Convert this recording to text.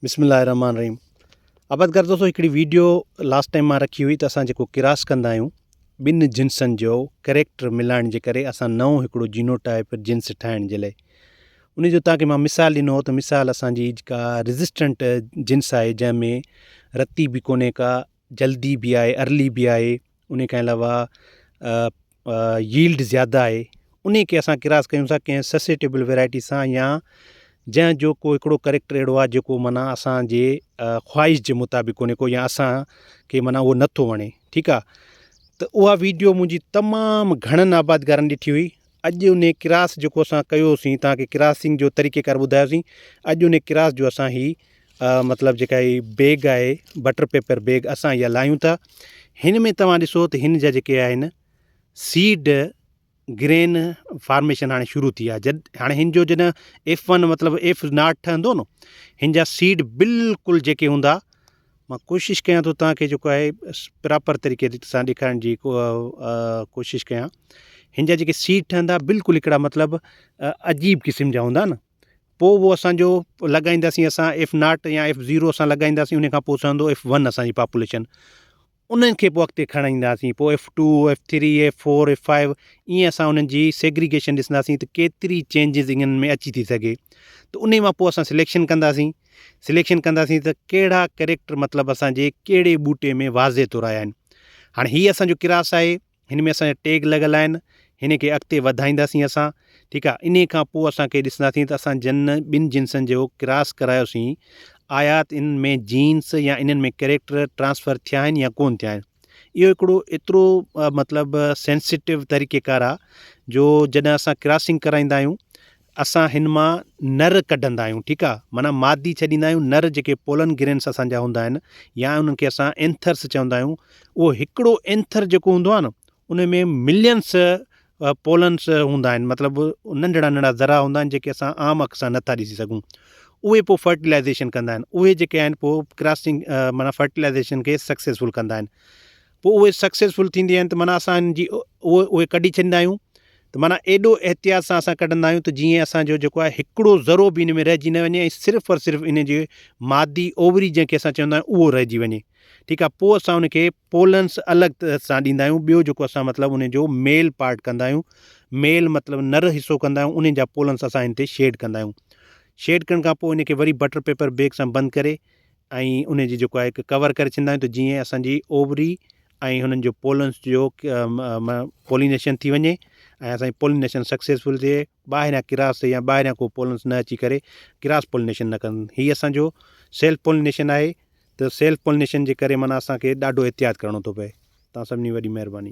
बिस्मिल्लाहिर्रहमानिर्रहीम। आबाद कर दोस्तों, हिकिड़ी वीडियो लास्ट टाइम मां रखी हुई त असां जेको किरास कंदा आहियूं ॿिनि जिन्सनि जो कैरेक्टर मिलाइण जे करे असां नओं हिकिड़ो जीनोटाइप जिन्स ठाहिण जे लाइ उन जो तव्हांखे मां मिसाल ॾिनो त मिसाल असांजी जेका रेज़िस्टेंट जिन्स आहे जंहिंमें रती बि कोन्हे का, जल्दी बि आहे, अर्ली बि आहे, उन खां अलावा यील्ड ज़्यादा आहे, उन खे असां किरास कयूं था कंहिं सस्टेनेबल वैराइटी सां या जंहिंजो को हिकिड़ो करेक्टर अहिड़ो आहे जेको माना असांजे ख़्वाहिश जे मुताबिक़ कोन्हे को या असांखे माना उहो नथो वणे। ठीकु आहे, त उहा वीडियो मुंहिंजी तमामु घणनि आबादगारनि ॾिठी हुई। अॼु उन किरास जेको असां कयोसीं, तव्हांखे किरासिंग जो तरीक़ेकार ॿुधायोसीं। अॼु उन किरास जो असां मतिलबु जेका हीअ बैग आहे, बटर पेपर बैग, असां इहा लायूं था। हिन में तव्हां ॾिसो त हिन जा जेके आहिनि सीड ग्रेन फार्मेशन हाणे शुरू थी आहे। हाणे हिन जो जॾहिं F1 मतिलबु F0 ठहंदो न, हिन जा सीड बिल्कुलु जेके हूंदा, मां कोशिशि कयां थो तव्हांखे जेको आहे प्रॉपर तरीक़े सां ॾेखारण जी कोशिशि कयां। हिन जा जेके सीड ठहंदा बिल्कुलु हिकिड़ा मतिलबु अजीब क़िस्म जा हूंदा न। पोइ उहो असांजो लॻाईंदासीं असां F0 या F0 असां लॻाईंदासीं, उन खां पोइ ठहंदो F1 असांजी पॉपुलेशन। उन्हनि खे पोइ अॻिते खणाईंदासीं, पोइ F2, F3, F4, F5, ईअं असां उन्हनि जी सेग्रीगेशन ॾिसंदासीं त केतिरी चेंजिस इन्हनि में अची थी सघे। त उन मां पोइ असां सिलेक्शन कंदासीं त कहिड़ा कैरेक्टर मतिलबु असांजे कहिड़े ॿूटे में वाज़े तौरु आया आहिनि। हाणे हीअ असांजो किरास आहे, हिन में असांजा टैग लॻल आहिनि, हिन खे अॻिते वधाईंदासीं असां। ठीकु आहे, इन खां पोइ असांखे ॾिसंदासीं त असां ॿिनि जिन्सनि जो किरास करायोसीं, आया त इन्हनि में जीन्स या इन्हनि में कैरेक्टर ट्रांसफ़र थिया आहिनि या कोन थिया आहिनि। इहो हिकिड़ो एतिरो मतिलबु सेंसिटिव तरीक़ेकार आहे जो जॾहिं असां किरासिंग कराईंदा आहियूं, असां हिन मां नर कढंदा आहियूं। ठीकु आहे, माना मादी छॾींदा आहियूं, नर जेके पोलन ग्रेन्स असांजा हूंदा आहिनि या उन्हनि खे असां एंथर्स चवंदा आहियूं, उहो हिकिड़ो एंथर जेको हूंदो आहे न, उन में मिलियंस पोलन्स हूंदा आहिनि, मतिलबु नंढड़ा नंढड़ा ज़रा हूंदा आहिनि जेके असां आम अख सां नथा ॾिसी सघूं। उहे पोइ फर्टिलाइज़ेशन कंदा आहिनि, उहे जेके आहिनि पोइ क्रासिंग माना फर्टिलाइज़ेशन खे सक्सेसफुल कंदा आहिनि। पोइ उहे सक्सेसफुल थींदी आहिनि त माना असांजी उहे कढी छॾींदा आहियूं। त माना एॾो एहतियात सां असां कढंदा आहियूं त जीअं असांजो जेको आहे हिकिड़ो ज़रो बि इन में रहिजी न वञे, ऐं सिर्फ़ु और सिर्फ़ु इन जे मादी ओवरी जंहिंखे असां चवंदा आहियूं उहो रहिजी वञे। ठीकु आहे, पोइ असां उनखे पोलन्स अलॻि सां ॾींदा आहियूं। ॿियो जेको असां मतिलबु उन जो मेल पार्ट कंदा आहियूं, मेल मतिलबु नर हिसो कंदा आहियूं, उन जा पोलन्स असां हिन ते शेड कंदा आहियूं। शेड करण खां पोइ इनखे वरी बटर पेपर बैग सां बंदि करे ऐं उन जी जेको आहे हिकु कवर करे छॾींदा आहियूं, त जीअं असांजी ओवरी ऐं हुननि जो पोलन्स जो पोलिनेशन थी वञे ऐं असांजी पोलिनेशन सक्सेसफुल थिए। ॿाहिरियां किरास या ॿाहिरियां को पोलन्स न अची करे किरास पोलिनेशन न कनि। हीअ असांजो सेल्फ पोलिनेशन आहे। त सेल्फ पोलिनेशन जे करे माना असांखे ॾाढो एहतियात करिणो थो पए। तव्हां सभिनी वॾी महिरबानी।